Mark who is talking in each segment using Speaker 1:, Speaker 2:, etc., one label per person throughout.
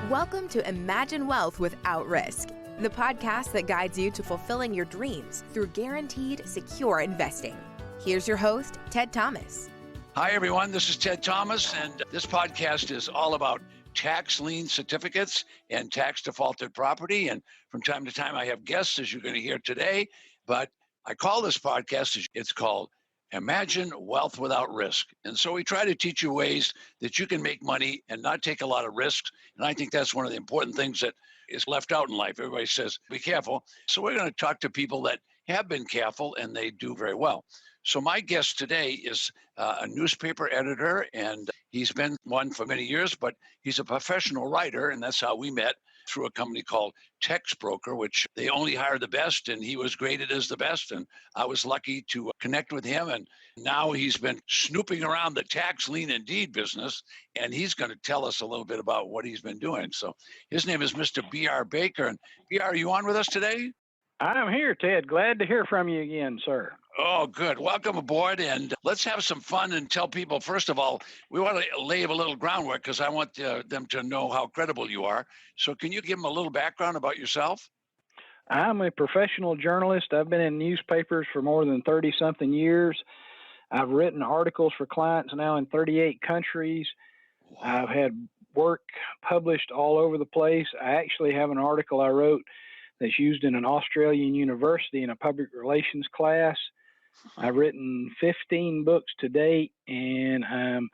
Speaker 1: Welcome to Imagine Wealth Without Risk, the podcast that guides you to fulfilling your dreams through guaranteed, secure investing. Here's your host, Ted Thomas.
Speaker 2: Hi, everyone. This is Ted Thomas, and this podcast is all about tax lien certificates and tax defaulted property. And from time to time, I have guests, as you're going to hear today. But I call this podcast, it's called Imagine Wealth Without Risk. And so we try to teach you ways that you can make money and not take a lot of risks. And I think that's one of the important things that is left out in life. Everybody says, be careful. So we're going to talk to people that have been careful and they do very well. So my guest today is a newspaper editor, and he's been one for many years, but he's a professional writer, and that's how we met, through a company called Text Broker, which they only hire the best, and he was graded as the best. And I was lucky to connect with him. And now he's been snooping around the tax lien and deed business, and he's going to tell us a little bit about what he's been doing. So his name is Mr. B.R. Baker. And B.R., are you on with us today?
Speaker 3: I'm here, Ted. Glad to hear from you again, sir.
Speaker 2: Oh, good. Welcome aboard. And let's have some fun and tell people, first of all, we want to lay a little groundwork because I want them to know how credible you are. So can you give them a little background about yourself?
Speaker 3: I'm a professional journalist. I've been in newspapers for more than 30-something years. I've written articles for clients now in 38 countries. Wow. I've had work published all over the place. I actually have an article I wrote that's used in an Australian university in a public relations class. I've written 15 books to date, and I'm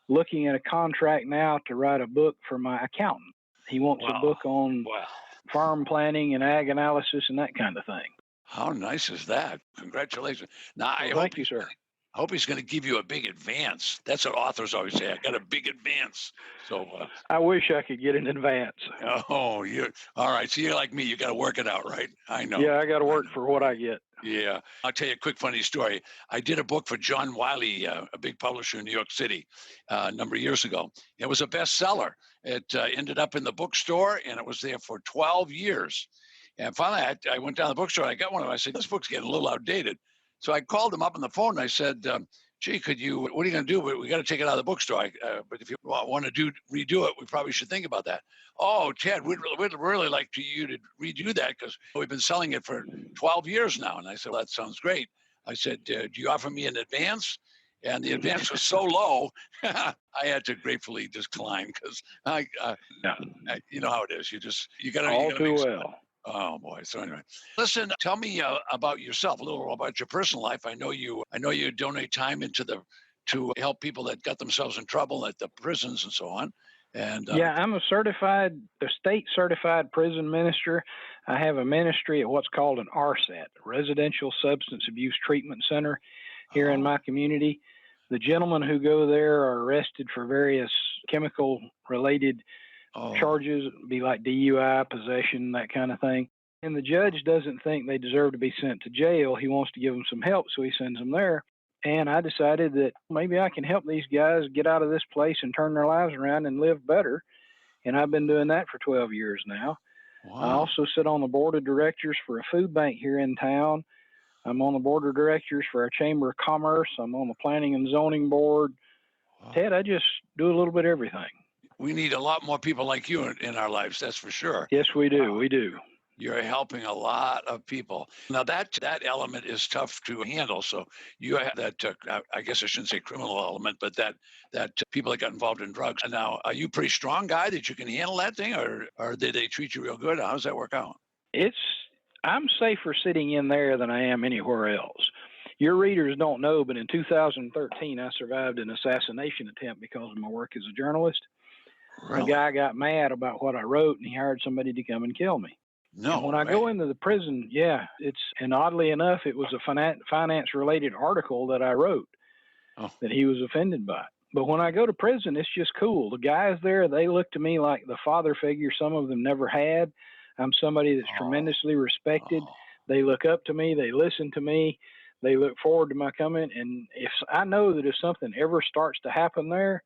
Speaker 3: looking at a contract now to write a book for my accountant. He wants a book on farm planning and ag analysis and that kind of thing.
Speaker 2: How nice is that? Congratulations. Now,
Speaker 3: Thank you, sir.
Speaker 2: I hope he's going to give you a big advance. That's what authors always say. I got a big advance. So
Speaker 3: I wish I could get an advance.
Speaker 2: Oh, you're all right. So you're like me. You got to work it out, right? I know.
Speaker 3: Yeah, I got to work for what I get.
Speaker 2: Yeah. I'll tell you a quick funny story. I did a book for John Wiley, a big publisher in New York City, a number of years ago. It was a bestseller. It ended up in the bookstore, and it was there for 12 years. And finally, I went down to the bookstore. And I got one of them. I said, this book's getting a little outdated. So I called him up on the phone and I said, gee, what are you going to do? We got to take it out of the bookstore. But if you want to redo it, we probably should think about that. Oh, Ted, we'd really like you to redo that because we've been selling it for 12 years now. And I said, well, that sounds great. I said, do you offer me an advance? And the advance was so low, I had to gratefully decline because you know how it is. You got to
Speaker 3: all too well.
Speaker 2: Oh boy! So anyway, listen. Tell me about yourself, a little about your personal life. I know you donate time to help people that got themselves in trouble at the prisons and so on. And
Speaker 3: I'm a state certified prison minister. I have a ministry at what's called an RSAT, Residential Substance Abuse Treatment Center, here in my community. The gentlemen who go there are arrested for various chemical related charges, be like DUI, possession, that kind of thing. And the judge doesn't think they deserve to be sent to jail. He wants to give them some help, so he sends them there. And I decided that maybe I can help these guys get out of this place and turn their lives around and live better. And I've been doing that for 12 years now. Wow. I also sit on the board of directors for a food bank here in town. I'm on the board of directors for our Chamber of Commerce. I'm on the Planning and Zoning Board. Wow. Ted, I just do a little bit of everything.
Speaker 2: We need a lot more people like you in our lives, that's for sure.
Speaker 3: Yes, we do. We do.
Speaker 2: You're helping a lot of people. Now, that element is tough to handle. So you have that, I guess I shouldn't say criminal element, but that people that got involved in drugs. Now, are you a pretty strong guy that you can handle that thing, or did they treat you real good? How does that work out?
Speaker 3: I'm safer sitting in there than I am anywhere else. Your readers don't know, but in 2013, I survived an assassination attempt because of my work as a journalist. Really? A guy got mad about what I wrote, and he hired somebody to come and kill me.
Speaker 2: No.
Speaker 3: And when I go into the prison, and oddly enough, it was a finance-related article that I wrote that he was offended by. But when I go to prison, it's just cool. The guys there, they look to me like the father figure some of them never had. I'm somebody that's tremendously respected. They look up to me. They listen to me. They look forward to my coming. And if I know that if something ever starts to happen there,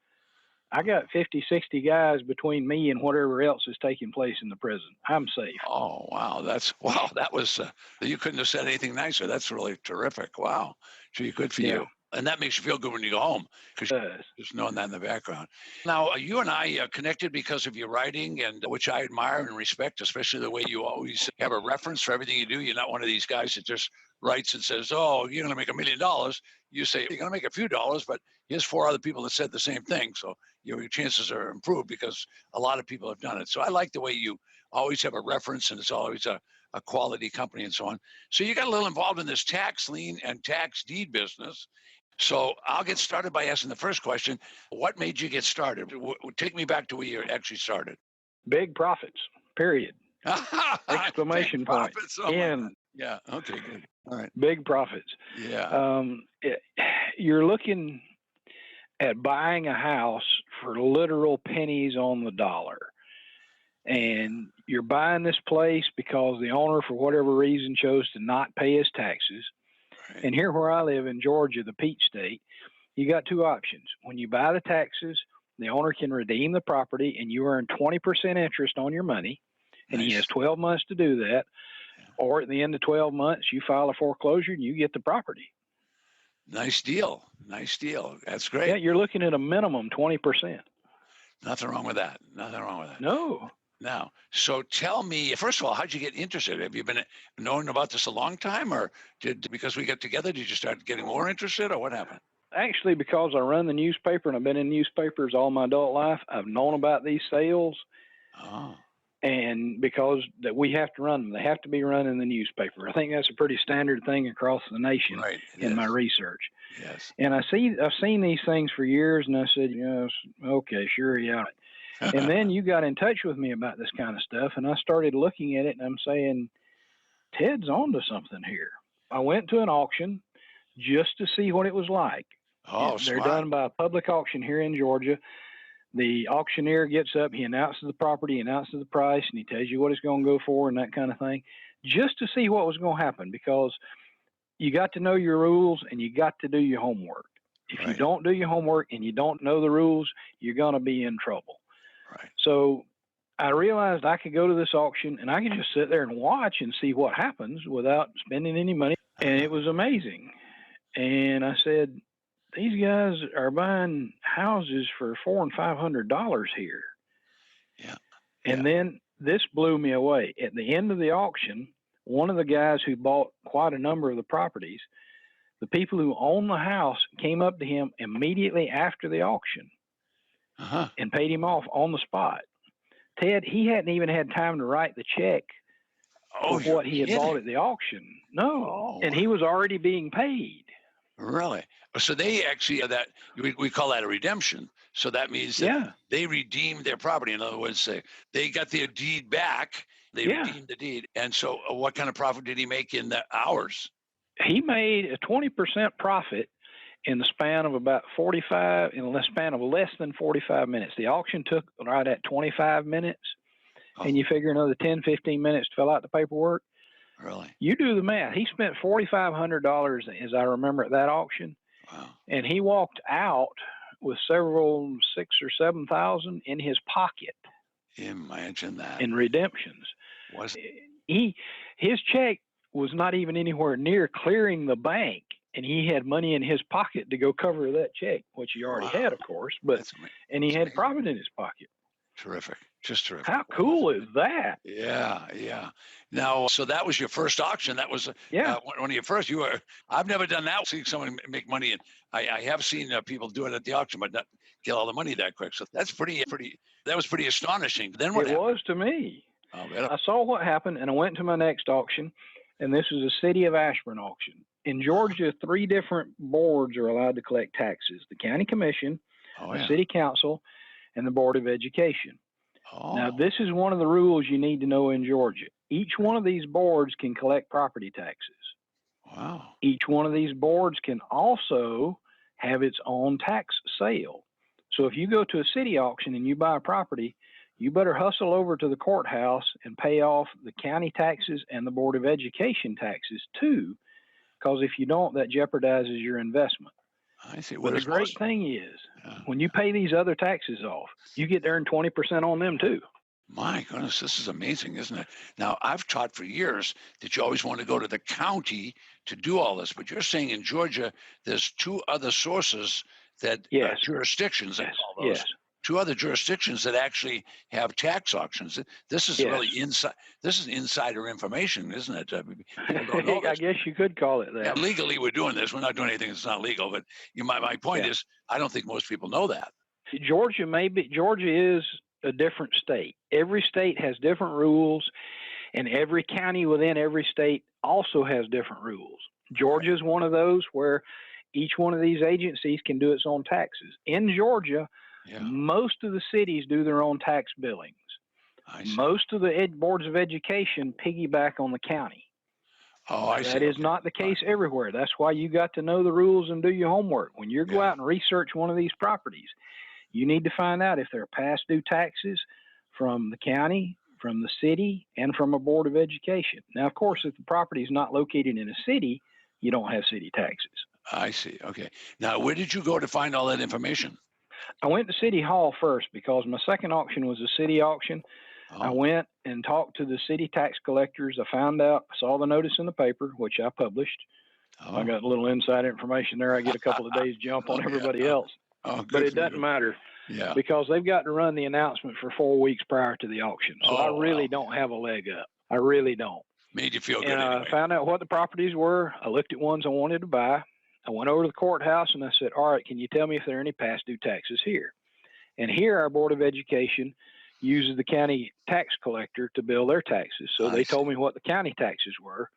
Speaker 3: I got 50, 60 guys between me and whatever else is taking place in the prison. I'm safe.
Speaker 2: Oh, wow. That was, you couldn't have said anything nicer. That's really terrific. Wow. Gee, good for you. And that makes you feel good when you go home, because just knowing that in the background. Now, you and I connected because of your writing, and which I admire and respect, especially the way you always have a reference for everything you do. You're not one of these guys that just writes and says, "Oh, you're going to make $1 million." You say, "You're going to make a few dollars, but here's 4 other people that said the same thing." So your chances are improved because a lot of people have done it. So I like the way you always have a reference, and it's always a quality company and so on. So you got a little involved in this tax lien and tax deed business. So I'll get started by asking the first question. What made you get started? Take me back to where you actually started.
Speaker 3: Big profits, period. Exclamation point.
Speaker 2: Profits. Oh, yeah. Okay, good. All right.
Speaker 3: Big profits.
Speaker 2: Yeah.
Speaker 3: You're looking at buying a house for literal pennies on the dollar. And you're buying this place because the owner, for whatever reason, chose to not pay his taxes. Right. And here where I live in Georgia, the Peach State, you got 2 options. When you buy the taxes, the owner can redeem the property and you earn 20% interest on your money. And He has 12 months to do that. Yeah. Or at the end of 12 months, you file a foreclosure and you get the property.
Speaker 2: Nice deal. Nice deal. That's great.
Speaker 3: Yeah, you're looking at a minimum 20%.
Speaker 2: Nothing wrong with that. Nothing wrong with that.
Speaker 3: No.
Speaker 2: Now, so tell me, first of all, how'd you get interested? Have you been knowing about this a long time, or because we got together, did you start getting more interested, or what happened?
Speaker 3: Actually, because I run the newspaper and I've been in newspapers all my adult life, I've known about these sales.
Speaker 2: Oh.
Speaker 3: And because that we have to run them, they have to be run in the newspaper. I think that's a pretty standard thing across the nation.
Speaker 2: Right.
Speaker 3: In my research.
Speaker 2: Yes.
Speaker 3: And I've seen these things for years, and I said, yes, okay, sure, yeah. And then you got in touch with me about this kind of stuff, and I started looking at it, and I'm saying, Ted's onto something here. I went to an auction just to see what it was like.
Speaker 2: Oh,
Speaker 3: they're done by a public auction here in Georgia. The auctioneer gets up, he announces the property, announces the price, and he tells you what it's going to go for and that kind of thing, just to see what was going to happen, because you got to know your rules and you got to do your homework. If you don't do your homework and you don't know the rules, you're going to be in trouble.
Speaker 2: Right.
Speaker 3: So I realized I could go to this auction and I could just sit there and watch and see what happens without spending any money. And it was amazing. And I said, these guys are buying houses for $400 and $500 here.
Speaker 2: Yeah.
Speaker 3: And then this blew me away. At the end of the auction, one of the guys who bought quite a number of the properties, the people who own the house came up to him immediately after the auction and paid him off on the spot. Ted, he hadn't even had time to write the check for what he had bought at the auction. No. And he was already being paid.
Speaker 2: Really? So they actually, we call that a redemption. So that means that they redeemed their property. In other words, they got their deed back. They redeemed the deed. And so what kind of profit did he make in the hours?
Speaker 3: He made a 20% profit in the span of about less than 45 minutes. The auction took right at 25 minutes. And you figure another 10, 15 minutes to fill out the paperwork.
Speaker 2: Really?
Speaker 3: You do the math. He spent $4,500, as I remember, at that auction.
Speaker 2: Wow. And
Speaker 3: he walked out with several 6,000 or 7,000 in his pocket.
Speaker 2: Imagine that.
Speaker 3: In redemptions. His check was not even anywhere near clearing the bank, and he had money in his pocket to go cover that check, which he already had, of course. And he had profit in his pocket.
Speaker 2: Terrific. Just terrific.
Speaker 3: How cool is that?
Speaker 2: Yeah. Now, so that was your first auction. That was one of your first. I've never done that. Seeing someone make money, and I have seen people do it at the auction, but not get all the money that quick. So that's pretty. That was pretty astonishing. Then what happened?
Speaker 3: It was to me. I saw what happened, and I went to my next auction, and this was a City of Ashburn auction. In Georgia, 3 different boards are allowed to collect taxes: the County Commission, the City Council, and the Board of Education. Now, this is one of the rules you need to know in Georgia. Each one of these boards can collect property taxes.
Speaker 2: Wow.
Speaker 3: Each one of these boards can also have its own tax sale. So if you go to a city auction and you buy a property, you better hustle over to the courthouse and pay off the county taxes and the Board of Education taxes too, because if you don't, that jeopardizes your investment.
Speaker 2: I see.
Speaker 3: But the great thing is, when you pay these other taxes off, you get to earn 20% on them too.
Speaker 2: My goodness, this is amazing, isn't it? Now, I've taught for years that you always want to go to the county to do all this, but you're saying in Georgia, there's two other sources that
Speaker 3: Yes.
Speaker 2: jurisdictions, I
Speaker 3: Yes.
Speaker 2: call those,
Speaker 3: Yes.
Speaker 2: two other jurisdictions that actually have tax auctions. This is
Speaker 3: Yes.
Speaker 2: really inside. This is insider information, isn't it? People don't know
Speaker 3: I
Speaker 2: this.
Speaker 3: guess you could call it
Speaker 2: Yeah,
Speaker 3: that.
Speaker 2: legally, we're doing this. We're not doing anything that's not legal. But my point
Speaker 3: Yeah.
Speaker 2: is, I don't think most people know that.
Speaker 3: Georgia is a different state. Every state has different rules, and every county within every state also has different rules. Georgia is one of those where each one of these agencies can do its own taxes. In Georgia, most of the cities do their own tax billings. Most of the boards of education piggyback on the county.
Speaker 2: Oh, I see.
Speaker 3: That is not the case everywhere. That's why you got to know the rules and do your homework. When you go out and research one of these properties, you need to find out if there are past due taxes from the county, from the city, and from a board of education. Now, of course, if the property is not located in a city, you don't have city taxes.
Speaker 2: I see. Okay. Now, where did you go to find all that information?
Speaker 3: I went to City Hall first because my second auction was a city auction. I went and talked to the city tax collectors. I found out, saw the notice in the paper, which I published. I got a little inside information there. I get a couple of days jump on everybody else. But it doesn't matter because they've got to run the announcement for 4 weeks prior to the auction. So I really don't have a leg up. I really don't.
Speaker 2: Made you feel good.
Speaker 3: And I found out what the properties were. I looked at ones I wanted to buy. I went over to the courthouse and I said, all right, can you tell me if there are any past due taxes here? And here our Board of Education uses the county tax collector to bill their taxes. So they told me what the county taxes were.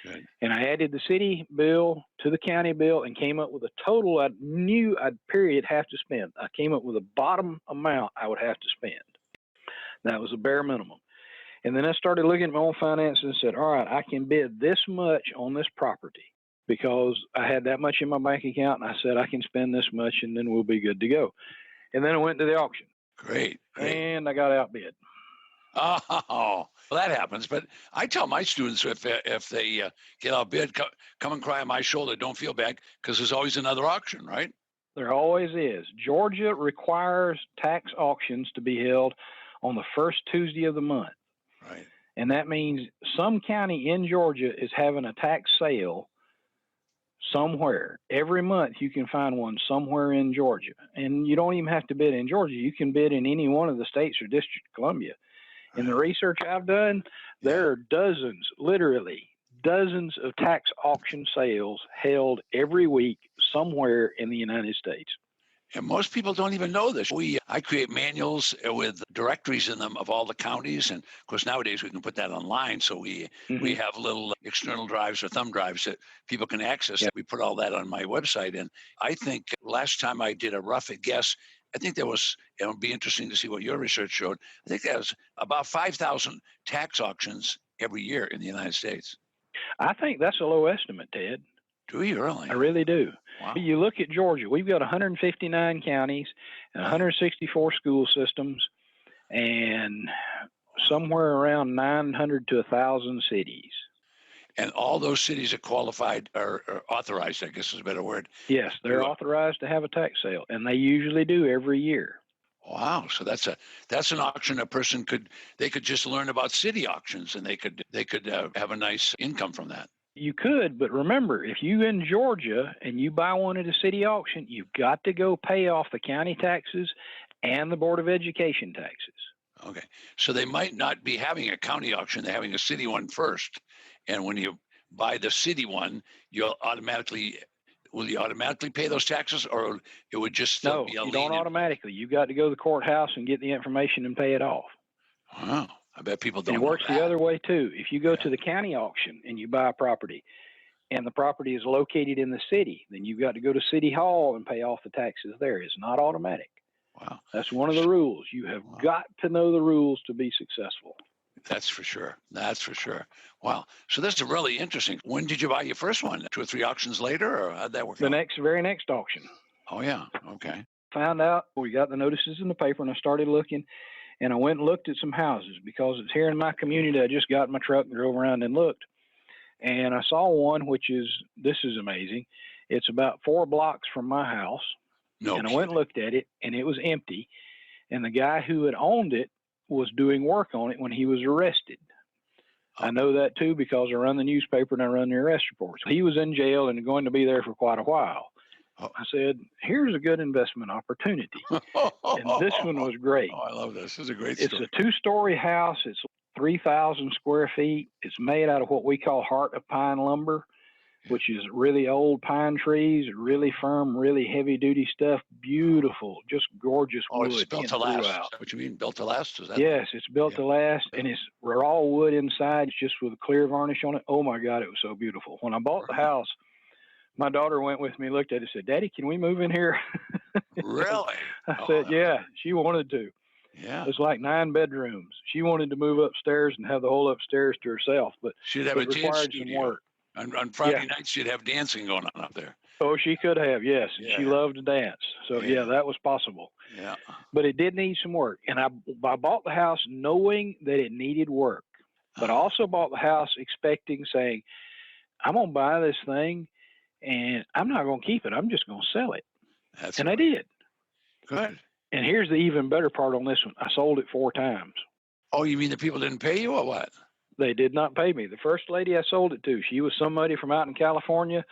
Speaker 2: Good.
Speaker 3: And I added the city bill to the county bill and came up with a total I knew I'd have to spend. I came up with a bottom amount I would have to spend. That was a bare minimum. And then I started looking at my own finances and said, all right, I can bid this much on this property because I had that much in my bank account. And I said, I can spend this much and then we'll be good to go. And then I went to the auction.
Speaker 2: Great.
Speaker 3: And I got outbid.
Speaker 2: Oh, well, that happens. But I tell my students if they get outbid, come and cry on my shoulder. Don't feel bad because there's always another auction, right?
Speaker 3: There always is. Georgia requires tax auctions to be held on the first Tuesday of the month.
Speaker 2: Right.
Speaker 3: And that means some county in Georgia is having a tax sale somewhere. Every month you can find one somewhere in Georgia. And you don't even have to bid in Georgia. You can bid in any one of the states or District of Columbia. In the research I've done, there are dozens, literally dozens of tax auction sales held every week somewhere in the United States.
Speaker 2: And most people don't even know this. I create manuals with directories in them of all the counties. And of course, nowadays we can put that online. So we have little external drives or thumb drives that people can access. We put all that on my website. And I think last time I did a rough guess, I think it would be interesting to see what your research showed. I think there was about 5,000 tax auctions every year in the United States.
Speaker 3: I think that's a low estimate, Ted.
Speaker 2: Do you really?
Speaker 3: I really do.
Speaker 2: Wow.
Speaker 3: You look at Georgia, we've got 159 counties and 164 school systems and somewhere around 900 to 1,000 cities.
Speaker 2: And all those cities are qualified or authorized, I guess is a better word.
Speaker 3: Yes, they're authorized to have a tax sale, and they usually do every year.
Speaker 2: Wow, so that's an auction a person could just learn about city auctions, and they could have a nice income from that.
Speaker 3: You could, but remember, if you in Georgia and you buy one at a city auction, you've got to go pay off the county taxes and the Board of Education taxes.
Speaker 2: Okay, so they might not be having a county auction; they're having a city one first. And when you buy the city one, will you automatically pay those taxes, or it would just still be a lien?
Speaker 3: No, you don't automatically. You got to go to the courthouse and get the information and pay it off.
Speaker 2: Wow, I bet people don't.
Speaker 3: And it works the other way too. If you go to the county auction and you buy a property, and the property is located in the city, then you've got to go to City Hall and pay off the taxes there. It's not automatic.
Speaker 2: Wow,
Speaker 3: that's one of the rules. You have got to know the rules to be successful.
Speaker 2: That's for sure. That's for sure. Wow. So this is really interesting. When did you buy your first one? 2 or 3 auctions later, or how'd that work out?
Speaker 3: Very next auction.
Speaker 2: Oh, yeah. Okay.
Speaker 3: Found out, we got the notices in the paper, and I started looking, and I went and looked at some houses because it's here in my community. I just got in my truck and drove around and looked. And I saw one, this is amazing. It's about 4 blocks from my house.
Speaker 2: No
Speaker 3: and
Speaker 2: kidding.
Speaker 3: I went and looked at it, and it was empty. And the guy who had owned it was doing work on it when he was arrested. I know that too because I run the newspaper and I run the arrest reports. He was in jail and going to be there for quite a while. I said, here's a good investment opportunity. And this one was great.
Speaker 2: Oh, I love this. This is a great
Speaker 3: It's
Speaker 2: story.
Speaker 3: a 2-story house. It's 3,000 square feet. It's made out of what we call heart of pine lumber, which is really old pine trees, really firm, really heavy duty stuff. Beautiful, just gorgeous wood.
Speaker 2: It's built to last. Is that what you mean? Built to last? Is that
Speaker 3: yes, it's built to last, and it's raw wood inside, just with a clear varnish on it. Oh my God, it was so beautiful. When I bought the house, my daughter went with me, looked at it, and said, "Daddy, can we move in here?"
Speaker 2: Really?
Speaker 3: I said, "Yeah." She wanted to.
Speaker 2: Yeah.
Speaker 3: It's like 9 bedrooms. She wanted to move upstairs and have the whole upstairs to herself, but
Speaker 2: she'd have
Speaker 3: it
Speaker 2: a dance
Speaker 3: required
Speaker 2: studio.
Speaker 3: some work.
Speaker 2: On Friday nights, she'd have dancing going on up there.
Speaker 3: Oh, she could have, yes.
Speaker 2: Yeah.
Speaker 3: She loved to dance. So, yeah, that was possible.
Speaker 2: Yeah.
Speaker 3: But it did need some work. And I bought the house knowing that it needed work. But I also bought the house saying, I'm going to buy this thing, and I'm not going to keep it. I'm just going to sell it. I did.
Speaker 2: Good.
Speaker 3: And here's the even better part on this one. I sold it 4 times.
Speaker 2: Oh, you mean the people didn't pay you or what?
Speaker 3: They did not pay me. The first lady I sold it to, she was somebody from out in California.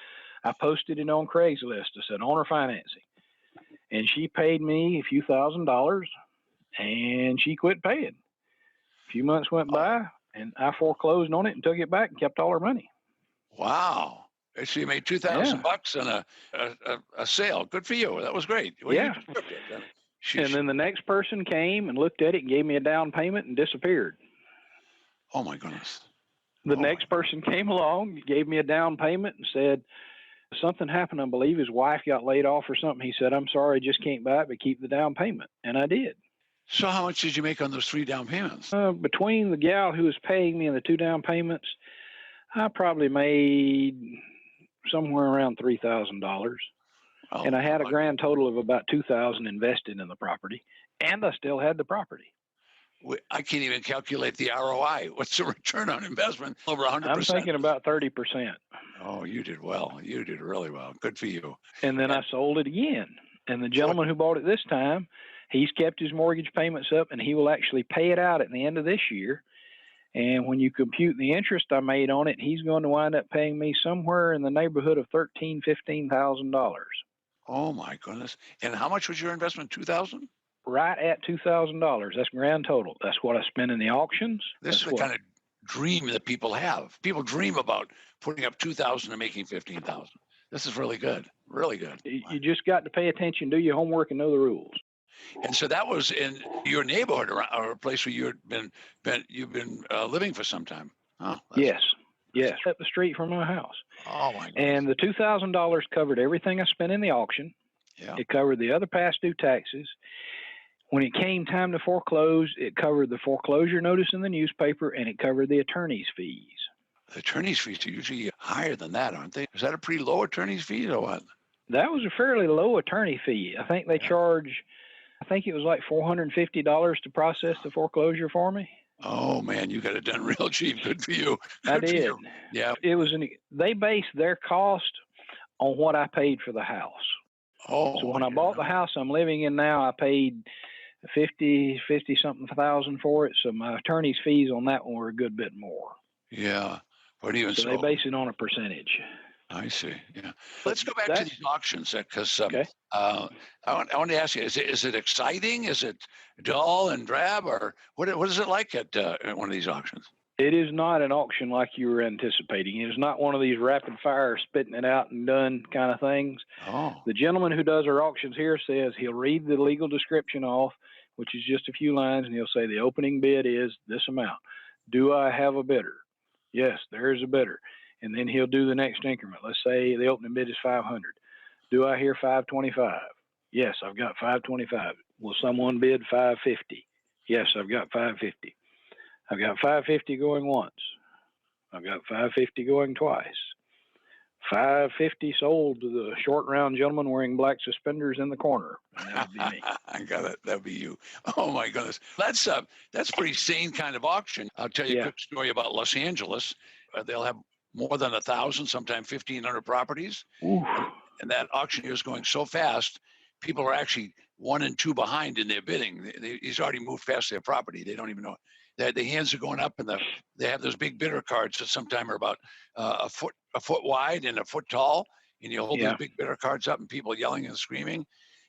Speaker 3: I posted it on Craigslist. I said, owner financing. And she paid me a few $1,000s, and she quit paying. A few months went by, and I foreclosed on it and took it back and kept all her money.
Speaker 2: Wow. So you made $2,000 on a sale. Good for you. That was great. Well,
Speaker 3: yeah. And then the next person came and looked at it and gave me a down payment and disappeared.
Speaker 2: Oh, my goodness.
Speaker 3: The next person came along, gave me a down payment and said, something happened. I believe his wife got laid off or something. He said, I'm sorry, I just can't buy it, but keep the down payment. And I did.
Speaker 2: So how much did you make on those 3 down payments?
Speaker 3: Between the gal who was paying me and the 2 down payments, I probably made somewhere around $3,000. Oh, and I had a grand total of about $2,000 invested in the property, and I still had the property.
Speaker 2: I can't even calculate the ROI. What's the return on investment? Over 100%.
Speaker 3: I'm thinking about 30%.
Speaker 2: Oh, you did well. You did really well. Good for you.
Speaker 3: And then I sold it again. And the gentleman who bought it this time, he's kept his mortgage payments up, and he will actually pay it out at the end of this year. And when you compute the interest I made on it, he's going to wind up paying me somewhere in the neighborhood of $15,000.
Speaker 2: Oh my goodness! And how much was your investment? $2,000?
Speaker 3: Right at $2,000. That's grand total. That's what I spent in the auctions.
Speaker 2: This is the kind of dream that people have. People dream about putting up $2,000 and making $15,000. This is really good. Really good.
Speaker 3: You just got to pay attention, do your homework, and know the rules.
Speaker 2: And so that was in your neighborhood, or a place where you've been living for some time. Oh,
Speaker 3: yes. Yes, up the street from my house.
Speaker 2: Oh, my goodness.
Speaker 3: And the $2,000 covered everything I spent in the auction.
Speaker 2: Yeah.
Speaker 3: It covered the other past due taxes. When it came time to foreclose, it covered the foreclosure notice in the newspaper, and it covered the attorney's fees.
Speaker 2: The attorney's fees are usually higher than that, aren't they? Is that a pretty low attorney's fee or what?
Speaker 3: That was a fairly low attorney fee. I think they charge, I think it was like $450 to process the foreclosure for me.
Speaker 2: Oh man, you got it done real cheap. Good for you.
Speaker 3: I did.
Speaker 2: Yeah.
Speaker 3: It was they based their cost on what I paid for the house.
Speaker 2: Oh.
Speaker 3: So when I bought the house I'm living in now, I paid 50 something thousand for it. So my attorney's fees on that one were a good bit more.
Speaker 2: Yeah. But even so,
Speaker 3: they base it on a percentage.
Speaker 2: I see. Yeah. Let's go back to these auctions because
Speaker 3: okay.
Speaker 2: I want to ask you: is it exciting? Is it dull and drab, or what is it like at one of these auctions?
Speaker 3: It is not an auction like you were anticipating. It is not one of these rapid fire, spitting it out and done kind of things.
Speaker 2: Oh.
Speaker 3: The gentleman who does our auctions here says he'll read the legal description off, which is just a few lines, and he'll say the opening bid is this amount. Do I have a bidder? Yes, there is a bidder. And then he'll do the next increment. Let's say the opening bid is 500. Do I hear 525? Yes, I've got 525. Will someone bid 550? Yes, I've got 550. I've got 550 going once. I've got 550 going twice. 550 sold to the short round gentleman wearing black suspenders in the corner. That would be me.
Speaker 2: I got it. That'd be you. Oh my goodness. That's pretty sane kind of auction. I'll tell you a quick story about Los Angeles. They'll have more than 1,000, sometimes 1,500 properties.
Speaker 3: Ooh.
Speaker 2: And that auction is going so fast, people are actually 1 and 2 behind in their bidding. He's already moved past their property. They don't even know. The hands are going up, and they have those big bidder cards that sometimes are about a foot wide and a foot tall, and you hold those big bidder cards up, and people yelling and screaming,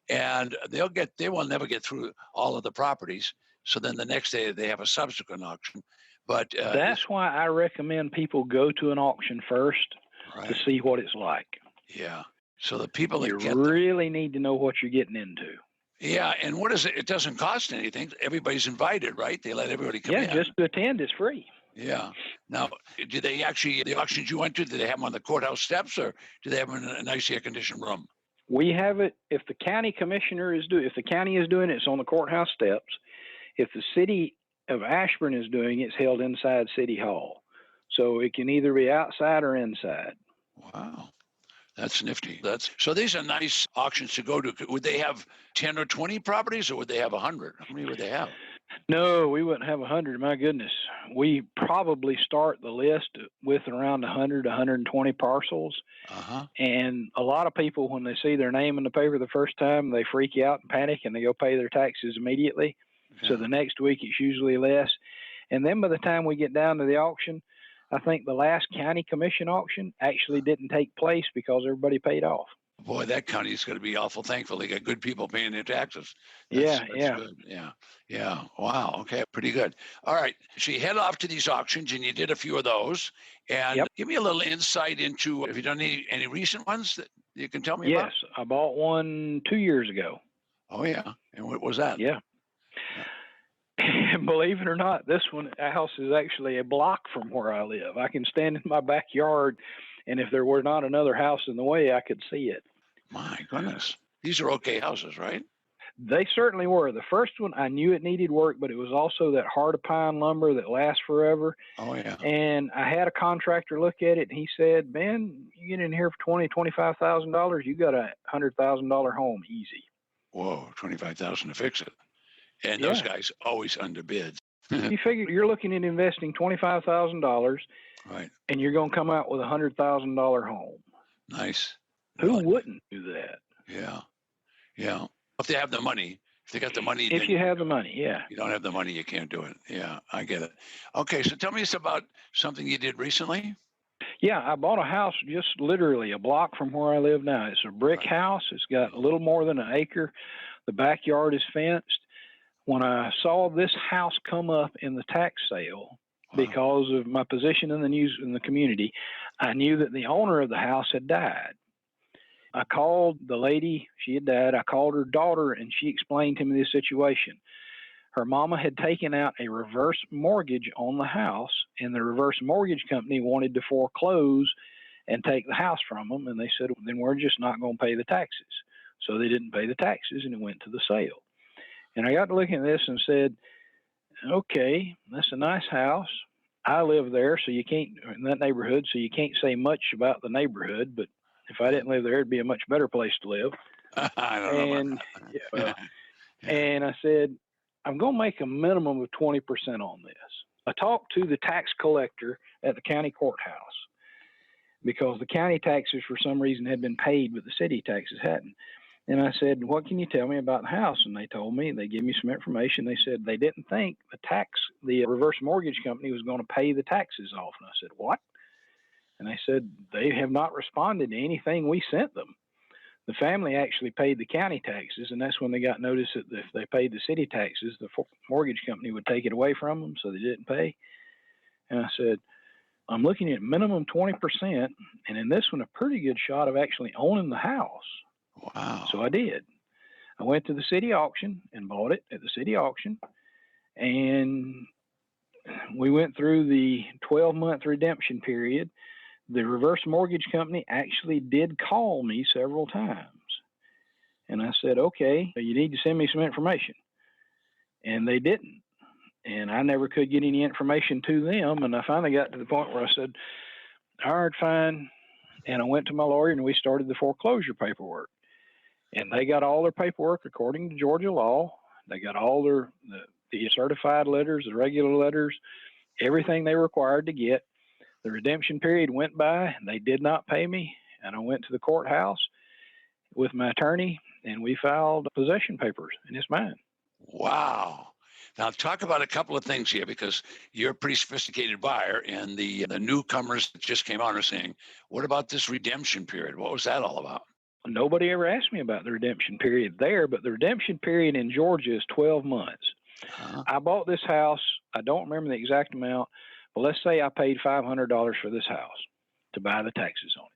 Speaker 2: and they will never get through all of the properties. So then the next day they have a subsequent auction. But
Speaker 3: that's why I recommend people go to an auction first to see what it's like.
Speaker 2: Yeah. So the people that
Speaker 3: you really need to know what you're getting into.
Speaker 2: Yeah, and what is it? It doesn't cost anything. Everybody's invited, right? They let everybody come in.
Speaker 3: Yeah, just to attend is free.
Speaker 2: Yeah. Now, did they actually, the auctions you went to, did they have them on the courthouse steps, or do they have them in a nice air-conditioned room?
Speaker 3: We have it, if the county commissioner if the county is doing it, it's on the courthouse steps. If the city of Ashburn is doing it, it's held inside City Hall. So it can either be outside or inside.
Speaker 2: Wow. That's nifty. So these are nice auctions to go to. Would they have 10 or 20 properties, or would they have 100? How many would they have?
Speaker 3: No, we wouldn't have 100. My goodness. We probably start the list with around 100, 120 parcels. And a lot of people, when they see their name in the paper the first time, they freak out and panic, and they go pay their taxes immediately. Yeah. So the next week it's usually less. And then by the time we get down to the auction, I think the last county commission auction actually didn't take place because everybody paid off.
Speaker 2: Boy, that county is going to be awful thankful. They got good people paying their taxes.
Speaker 3: That's
Speaker 2: good. Yeah. Wow. Okay. Pretty good. All right. So you head off to these auctions, and you did a few of those. And give me a little insight into, have you done any recent ones that you can tell me about?
Speaker 3: Yes. I bought one 2 years ago.
Speaker 2: Oh, yeah. And what was that?
Speaker 3: Yeah. And believe it or not, this house is actually a block from where I live. I can stand in my backyard, and if there were not another house in the way, I could see it.
Speaker 2: My goodness. These are okay houses, right?
Speaker 3: They certainly were. The first one, I knew it needed work, but it was also that hard pine lumber that lasts forever.
Speaker 2: Oh, yeah.
Speaker 3: And I had a contractor look at it, and he said, "Ben, you get in here for $25,000, you got a $100,000 home easy."
Speaker 2: Whoa, $25,000 to fix it. And those guys always underbid.
Speaker 3: You figure you're looking at investing $25,000,
Speaker 2: right?
Speaker 3: And you're going to come out with a $100,000 home.
Speaker 2: Nice.
Speaker 3: Who wouldn't do that?
Speaker 2: Yeah. If they have the money, if they got the money.
Speaker 3: If you have the money, yeah.
Speaker 2: You don't have the money, you can't do it. Yeah, I get it. Okay, so tell me about something you did recently.
Speaker 3: Yeah, I bought a house just literally a block from where I live now. It's a brick house. It's got a little more than an acre. The backyard is fenced. When I saw this house come up in the tax sale, because of my position in the news in the community, I knew that the owner of the house had died. I called the lady, she had died. I called her daughter, and she explained to me the situation. Her mama had taken out a reverse mortgage on the house, and the reverse mortgage company wanted to foreclose and take the house from them. And they said, then we're just not going to pay the taxes. So they didn't pay the taxes, and it went to the sale. And I got to looking at this and said, okay, that's a nice house. I live there, so you can't, in that neighborhood, so you can't say much about the neighborhood, but if I didn't live there, it'd be a much better place to live.
Speaker 2: I don't know.
Speaker 3: And I said, I'm going to make a minimum of 20% on this. I talked to the tax collector at the county courthouse because the county taxes for some reason had been paid, but the city taxes hadn't. And I said, what can you tell me about the house? And they told me, they gave me some information. They said they didn't think the reverse mortgage company was going to pay the taxes off. And I said, what? And they said, they have not responded to anything we sent them. The family actually paid the county taxes, and that's when they got notice that if they paid the city taxes, the mortgage company would take it away from them, so they didn't pay. And I said, I'm looking at minimum 20%, and in this one, a pretty good shot of actually owning the house.
Speaker 2: Wow.
Speaker 3: So I did. I went to the city auction and bought it at the city auction, and we went through the 12-month redemption period. The reverse mortgage company actually did call me several times. And I said, okay, you need to send me some information. And they didn't. And I never could get any information to them. And I finally got to the point where I said, all right, fine. And I went to my lawyer, and we started the foreclosure paperwork. And they got all their paperwork according to Georgia law. They got all the certified letters, the regular letters, everything they were required to get. The redemption period went by, and they did not pay me. And I went to the courthouse with my attorney, and we filed possession papers, and it's mine.
Speaker 2: Wow. Now talk about a couple of things here, because you're a pretty sophisticated buyer, and the newcomers that just came on are saying, what about this redemption period? What was that all about?
Speaker 3: Nobody ever asked me about the redemption period there, but the redemption period in Georgia is 12 months. I bought this house. I don't remember the exact amount, but let's say I paid $500 for this house to buy the taxes on it.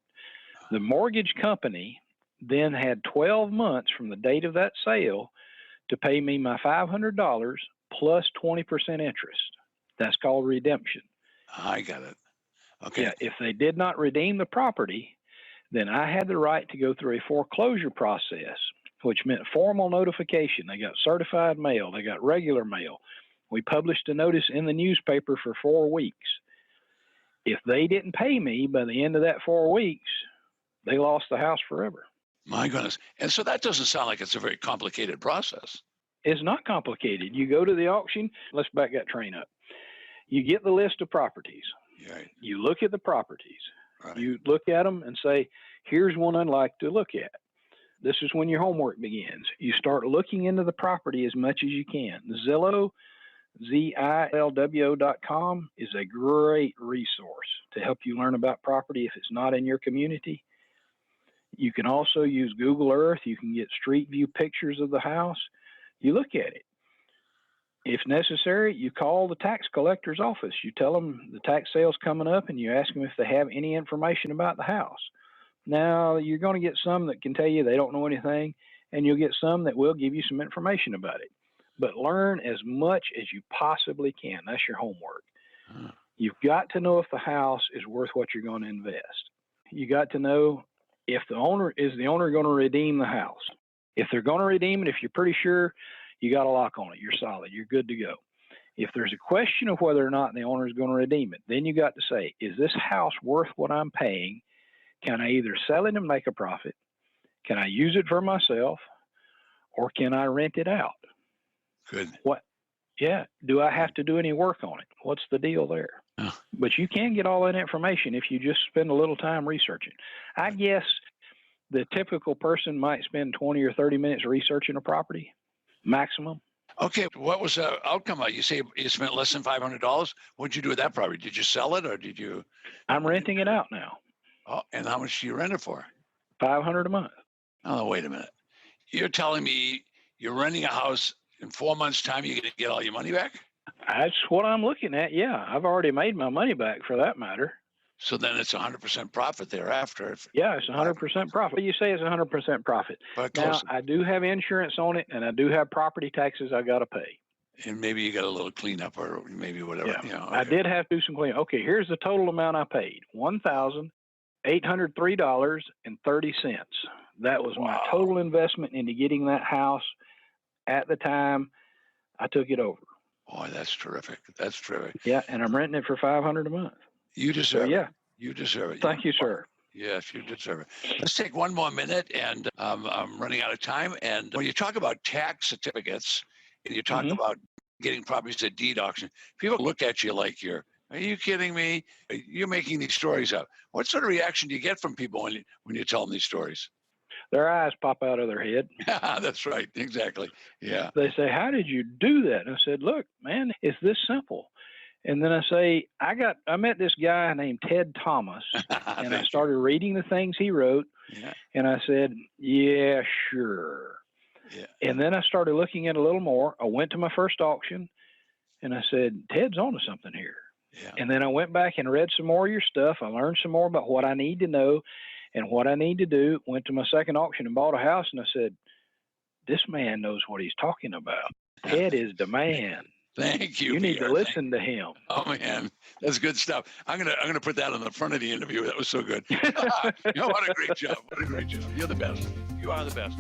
Speaker 3: The mortgage company then had 12 months from the date of that sale to pay me my $500 plus 20% interest. That's called redemption.
Speaker 2: I got it. Okay.
Speaker 3: Yeah, if they did not redeem the property, then I had the right to go through a foreclosure process, which meant formal notification. They got certified mail. They got regular mail. We published a notice in the newspaper for 4 weeks. If they didn't pay me by the end of that 4 weeks, they lost the house forever.
Speaker 2: My goodness. And so that doesn't sound like it's a very complicated process.
Speaker 3: It's not complicated. You go to the auction. Let's back that train up. You get the list of properties.
Speaker 2: Right.
Speaker 3: You look at the properties.
Speaker 2: Right.
Speaker 3: You look at them and say, here's one I'd like to look at. This is when your homework begins. You start looking into the property as much as you can. Zillow, ZILWO.com is a great resource to help you learn about property if it's not in your community. You can also use Google Earth. You can get street view pictures of the house. You look at it. If necessary, you call the tax collector's office. You tell them the tax sale's coming up, and you ask them if they have any information about the house. Now, you're going to get some that can tell you they don't know anything, and you'll get some that will give you some information about it. But learn as much as you possibly can. That's your homework. You've got to know if the house is worth what you're going to invest. You got to know if the owner going to redeem the house. If they're going to redeem it, if you're pretty sure, you got a lock on it. You're solid. You're good to go. If there's a question of whether or not the owner is going to redeem it, then you got to say, is this house worth what I'm paying? Can I either sell it and make a profit? Can I use it for myself? Or can I rent it out?
Speaker 2: Good.
Speaker 3: What? Yeah. Do I have to do any work on it? What's the deal there? But you can get all that information if you just spend a little time researching. I guess the typical person might spend 20 or 30 minutes researching a property, maximum.
Speaker 2: Okay, what was the outcome? You say you spent less than $500. What'd you do with that property? Did you sell it, or did you?
Speaker 3: I'm renting it out now.
Speaker 2: Oh, and how much do you rent it for?
Speaker 3: $500 a month.
Speaker 2: Oh, wait a minute. You're telling me you're renting a house in 4 months' time, you're going to get all your money back?
Speaker 3: That's what I'm looking at. Yeah, I've already made my money back for that matter.
Speaker 2: So then it's 100% profit thereafter.
Speaker 3: Yeah, it's 100% profit. You say it's 100% profit. Now, I do have insurance on it, and I do have property taxes I got to pay.
Speaker 2: And maybe you got a little cleanup, or maybe whatever.
Speaker 3: Yeah,
Speaker 2: you know, okay.
Speaker 3: I did have to do some cleanup. Okay, here's the total amount I paid: $1,803.30. That was my total investment into getting that house at the time I took it over.
Speaker 2: Boy, that's terrific. That's terrific.
Speaker 3: Yeah, and I'm renting it for $500 a month.
Speaker 2: You deserve it.
Speaker 3: Yeah.
Speaker 2: You deserve it.
Speaker 3: Thank you, sir.
Speaker 2: Yes, you deserve it. Let's take one more minute, and I'm running out of time. And when you talk about tax certificates, and you talk about getting properties at deed auction, people look at you like are you kidding me? You're making these stories up. What sort of reaction do you get from people when you tell them these stories?
Speaker 3: Their eyes pop out of their head.
Speaker 2: That's right. Exactly. Yeah.
Speaker 3: They say, how did you do that? And I said, look, man, it's this simple. And then I say, I met this guy named Ted Thomas, and I started reading the things he wrote. Yeah. And I said, yeah, sure. Yeah. And then I started looking at it a little more. I went to my first auction, and I said, Ted's onto something here. Yeah. And then I went back and read some more of your stuff. I learned some more about what I need to know and what I need to do. Went to my second auction and bought a house, and I said, this man knows what he's talking about. Ted is the man.
Speaker 2: Thank you.
Speaker 3: You need to listen to him.
Speaker 2: Oh man, that's good stuff. I'm gonna put that on the front of the interview. That was so good. What a great job. What a great job. You're the best. You are the best.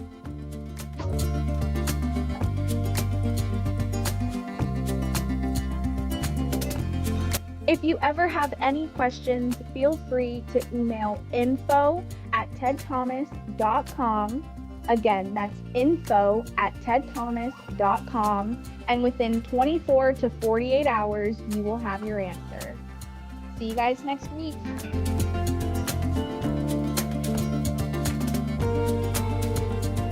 Speaker 4: If you ever have any questions, feel free to email info@tedthomas.com. Again, that's info@tedthomas.com. And within 24 to 48 hours, you will have your answer. See you guys next week.